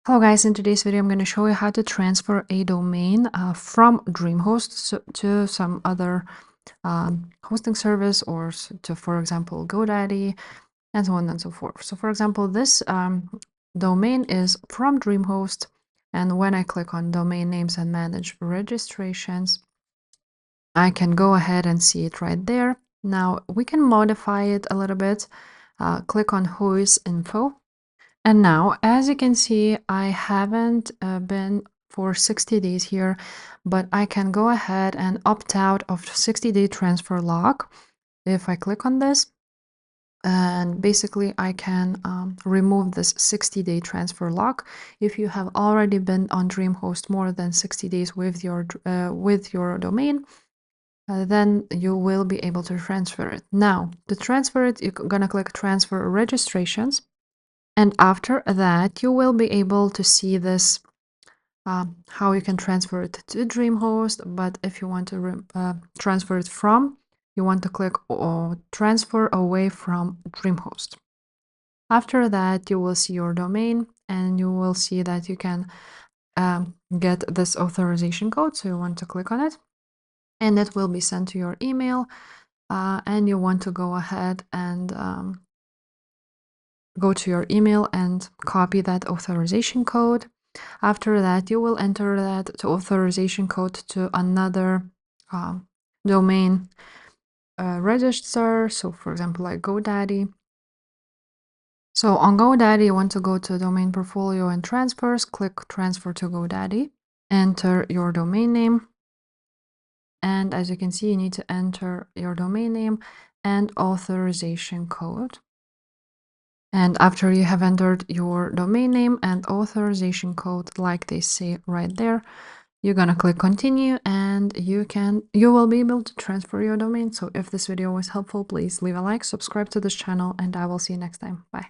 Hello guys, in today's video I'm going to show you how to transfer a domain from Dreamhost to some other hosting service or to, for example, GoDaddy and so on and so forth. So for example, this domain is from Dreamhost, and when I click on domain names and manage registrations, I can go ahead and see it right there. Now we can modify it a little bit. Click on whois info. And now, as you can see, I haven't been for 60 days here, but I can go ahead and opt out of 60-day transfer lock if I click on this. And basically, I can remove this 60-day transfer lock. If you have already been on Dreamhost more than 60 days with your domain, then you will be able to transfer it. Now, to transfer it, you're gonna click Transfer Registrations. And after that, you will be able to see this, how you can transfer it to Dreamhost. But if you want to transfer it from, you want to click Transfer Away from Dreamhost. After that, you will see your domain and you will see that you can get this authorization code. So you want to click on it and it will be sent to your email. And you want to go ahead and go to your email and copy that authorization code. After that, you will enter that authorization code to another domain register. So for example, like GoDaddy. So on GoDaddy, you want to go to domain portfolio and transfers, click transfer to GoDaddy, enter your domain name. And as you can see, you need to enter your domain name and authorization code. And after you have entered your domain name and authorization code, like they say right there, you're gonna click continue and you will be able to transfer your domain. So if this video was helpful, please leave a like, subscribe to this channel, and I will see you next time. Bye.